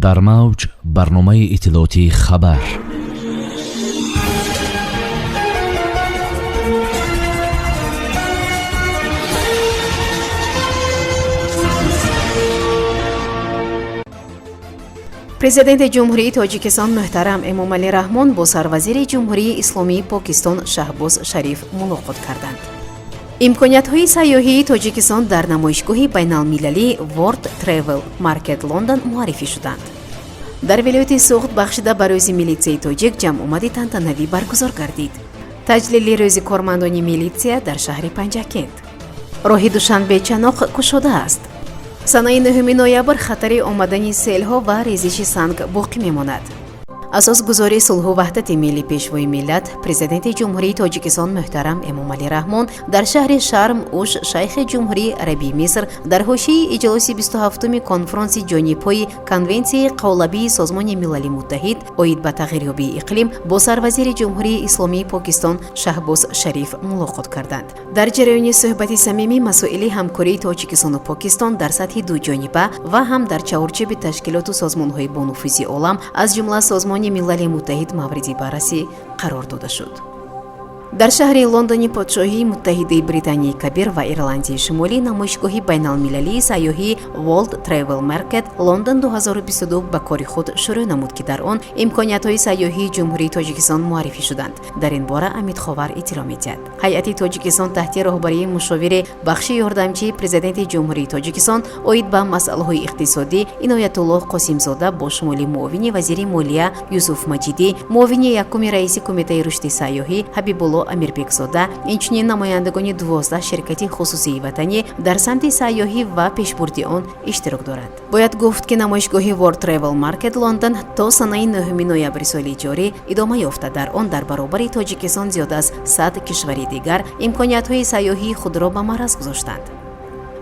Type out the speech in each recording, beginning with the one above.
дар мавҷ барномаи иттилоотии хабар. президенти ҷумҳурии тоҷикистон муҳтарам эмомалӣ раҳмон бо сарвазири ҷумҳурии исломии покистон шаҳбоз шариф мулоқот карданд. имкониятҳои сайёҳии тоҷикистон дар намоишгоҳи байналмилалӣ World Travel Market London муаррифӣ шуданд. дар вилояти Суғд бахшида ба рӯзи милитсияи тоҷик ҷамъомади тантанавӣ баргузор гардид. таҷлили рӯзи кормандони милитсия дар шаҳри Панҷакент. роҳи Душанбе-Чаноқ кушода аст. санаи 9 ноябр хатари омадани селҳо ва резиши санг боқӣ мемонад. асосгузори сулҳу ваҳдати милли пешвои миллат президенти ҷумҳурии тоҷикистон муҳтарам эмомалӣ раҳмон дар шаҳри Шарм уш шайхи ҷумҳурии арабии Миср дар ҳошияи иҷлоси 27-уми конфронси ҷонибҳои конвенсияи қавлабии созмони милали муттаҳид оид ба тағйирёбии иқлим бо сарвазири ҷумҳурии исломии покистон шаҳбоз шариф мулоқот карданд. дар ҷараёни суҳбати самимӣ масоили ҳамкории тоҷикистону покистон дар сатҳи дуҷониба ва ҳам дар чаҳорчеби ташкилоту созмонҳои бонуфузи олам аз ҷумла созмони милали муттаҳид мавриди баррасӣ қарор дода шуд. дар шаҳри Лондони подшоҳии муттаҳидаи Британияи Кабир ва Ирландияи Шимолӣ намоишгоҳи байналмилалии сайёҳии World Travel Market London 2022 ба кори худ шурӯъ намуд ки дар он имкониятҳои сайёҳии ҷумҳурии Тоҷикистон муаррифӣ шуданд. дар ин бора Амид Ховар иттилоъ медиҳад. ҳайати Тоҷикистон таҳти роҳбарии мушовири бахши ёрдамчии президенти ҷумҳурии Тоҷикистон оид ба масъалаҳои иқтисодӣ Иноятуллоҳ Қосимзода бо шумоли муовини вазири молия Юсуф Маҷидӣ, муовини якуми раиси кумитаи рушди сайёҳӣ Ҳабибулло Амирбекзода, инчунин намояндагони 12 ширкати хусусии ватанӣ дар самти сайёҳӣ ва пешбурди он иштирок доранд. бояд гуфт ки намоишгоҳи World Travel Market London то санаи 9 ноябри соли ҷорӣ идома ёфта. дар он дар баробари Тоҷикистон зиёда аз 100 кишвари дигар имкониятҳои сайёҳии худро ба мараз гузоштанд.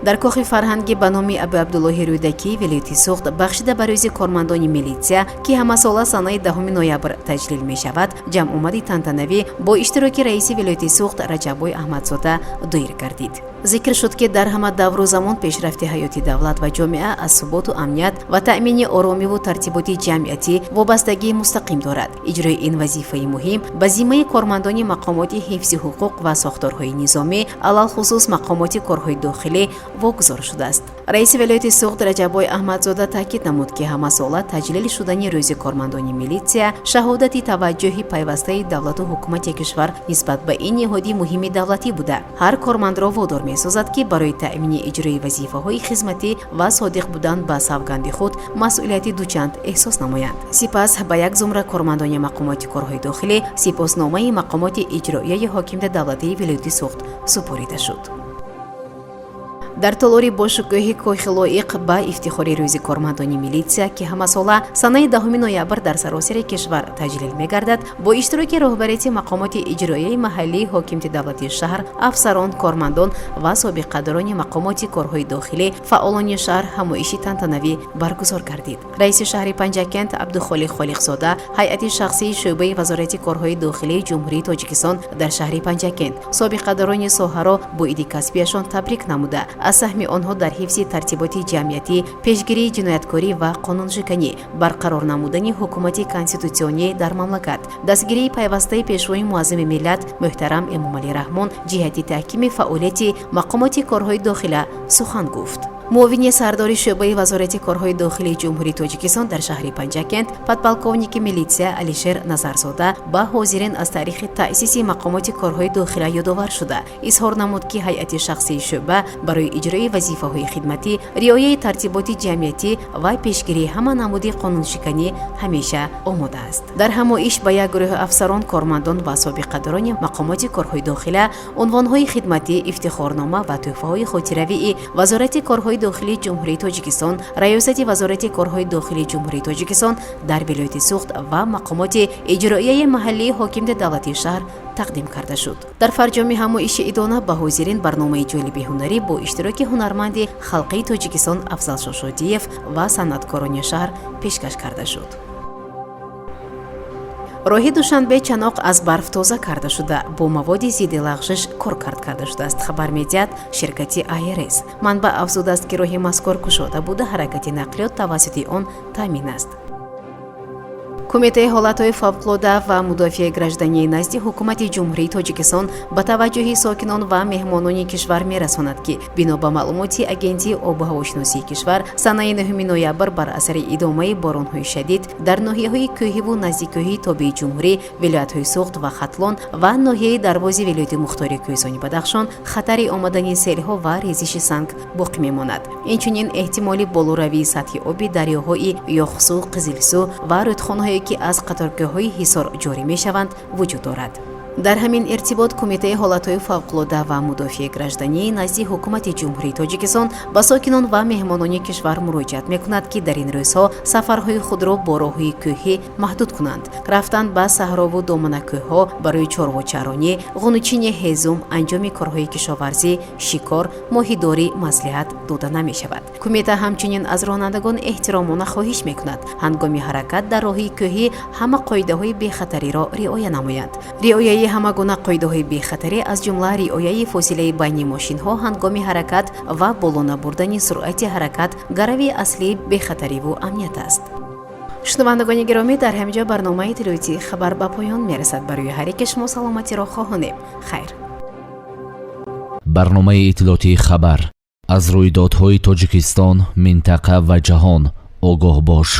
дар кохи фарҳангӣ ба номи Абу Абдуллоҳи Рӯдакӣ вилояти Суғд бахшида ба рӯзи кормандони милитсия ки ҳамасола санаи 10 ноябр таҷлил мешавад ҷамъомади тантанавӣ бо иштироки раиси вилояти Суғд Раҷаббой Аҳмадзода доир гардид. зикр шуд ки дар ҳама давру замон пешрафти ҳаёти давлат ва ҷомеа аз суботу амният ва таъмини оромиву тартиботи ҷамъиятӣ вобастагии мустақим дорад. иҷрои ин вазифаи муҳим ба зиммаи кормандони мақомоти ҳифзи ҳуқуқ ва сохторҳои низомӣ алалхусус мақомоти корҳои дохилӣ вогузор шудааст. раиси вилояти Суғд Раҷаббой Аҳмадзода таъкид намуд ки ҳамасола таҷлил шудани рӯзи кормандони милитсия шаҳодати таваҷҷӯҳи пайвастаи давлату ҳукумати кишвар нисбат ба ин ниҳоди муҳими давлатӣ буда. ҳар кормандро водор месозад ки барои таъмини иҷрои вазифаҳои хизматӣ ва содиқ будан ба савганди худ масъулияти дучанд эҳсос намоянд. сипас ба як зумра кормандони мақомоти корҳои дохилӣ сипосномаи мақомоти иҷроияи ҳокимияти давлатии вилояти Суғд супорида шуд. дар толори бошукӯҳи кохи лоиқ ба ифтихори рӯзи кормандони милитсия ки ҳамасола санаи 10 ноябр дар саросери кишвар таҷлил мегардад бо иштироки роҳбарияти мақомоти иҷроияи маҳаллии ҳокимияти давлати шаҳр, афсарон, кормандон ва собиқадорони мақомоти корҳои дохилӣ, фаъолони шаҳр ҳамоиши тантанавӣ баргузор гардид. раиси шаҳри Панҷакент Абдухолиқ Холиқзода ҳайати шахсии шӯъбаи вазорати корҳои дохилии ҷумҳурии Тоҷикистон дар шаҳри Панҷакент собиқадорони соҳаро бо иди касбияшон табрик намуда аз саҳми онҳо дар ҳифзи тартиботи ҷамъиятӣ, пешгирии ҷинояткорӣ ва қонуншиканӣ, барқарор намудани ҳукумати конститутсионӣ дар мамлакат, дастгирии пайвастаи пешвои муаззими миллат муҳтарам Эмомалӣ Раҳмон ҷиҳати таҳкими фаъолияти мақомоти корҳои дохила сухан гуфт. муовини сардори шӯъбаи вазорати корҳои дохилии ҷумҳурии Тоҷикистон дар шаҳри Панҷакент подполковники милитсия Алишер Назарзода ба ҳозирин аз таърихи таъсиси мақомоти корҳои дохила ёдовар шуда изҳор намуд ки ҳайати шахсии шӯъба барои иҷрои вазифаҳои хидматӣ, риояи тартиботи ҷамъиятӣ ва пешгирии ҳама намуди қонуншиканӣ ҳамеша омода аст. дар ҳамоиш ба як гурӯҳ афсарон, кормандон ва собиқадорони мақомоти корҳои дохила унвонҳои хидматӣ, ифтихорнома ва тӯҳфаҳои хотиравии вазорати корҳои дохилии ҷумҳурии Тоҷикистон, раёсати вазорати корҳои дохилии ҷумҳурии Тоҷикистон дар вилояти Суғд ва мақомоти иҷроияи маҳаллии ҳокимияти давлати шаҳр тақдим карда шуд. дар фарҷоми ҳамоиши идона ба ҳозирин барномаи ҷолиби ҳунарӣ бо иштироки ҳунарманди халқии Тоҷикистон Афзал Шошодиев ва санъаткорони шаҳр пешкаш карда шуд. роҳи душанбе чаноқ аз барф тоза карда шуда бо маводи зидди лағжиш коркард карда шудааст. Хабар медиҳад ширкати IRS. Манбаъ афзудааст ки роҳи мазкур кушода буда ҳаракати нақлиёт тавассути он таъмин аст. кумитаи ҳолатҳои фавқулода ва мудофиаи гражданӣ назди ҳукумати ҷумҳурии тоҷикистон ба таваҷҷуҳи сокинон ва меҳмонони кишвар мерасонад ки бино ба маълумоти агентии обу ҳавошиносии кишвар санаи 9 ноябр бар асари идомаи боронҳои шадид дар ноҳияҳои кӯҳиву назди кӯҳии тобии ҷумҳурӣ, вилоятҳои суғд ва хатлон ва ноҳияи дарвози вилояти мухтори кӯҳистони Бадахшон хатари омадани селҳо ва резиши санг боқӣ мемонад. Инчунин эҳтимоли болоравии сатҳи оби дарёҳои Ёхсу, Қизилсу ва рӯдхонаҳое ки аз қаторгоҳҳои ҳисор ҷорӣ мешаванд вуҷуд дорад. дар ҳамин иртибот кумитаи ҳолатҳои фавқулода ва мудофиаи гражданӣ назди ҳукумати ҷумҳурии тоҷикистон ба сокинон ва меҳмонони кишвар муроҷиат мекунад ки дар ин рӯзҳо сафарҳои худро бо роҳҳои кӯҳӣ маҳдуд кунанд. рафтан ба саҳрову доманакӯҳҳо барои чорвочаронӣ, ғунучини ҳезум, анҷоми корҳои кишоварзӣ, шикор, моҳидорӣ маслиҳат дода намешавад. кумита ҳамчунин аз ронандагон эҳтиромона хоҳиш мекунад ҳангоми ҳаракат дар роҳи кӯҳӣ ҳама қоидаҳои бехатариро риоя намоянд. риояи ҳама гуна қоидаҳои бехатарӣ аз ҷумла риояи фосилаи байни мошинҳо ҳангоми ҳаракат ва боло набурдани суръати ҳаракат гарави аслии бехатариву амният аст. шунавандагони гиромӣ, дар ҳаминҷо барномаи иттилоотии хабар ба поён мерасад. барои ҳар яке шумо саломатиро хоҳонем. хайр. барномаи иттилоотии хабар аз рӯйдодҳои тоҷикистон, минтақа ва ҷаҳон огоҳ бош.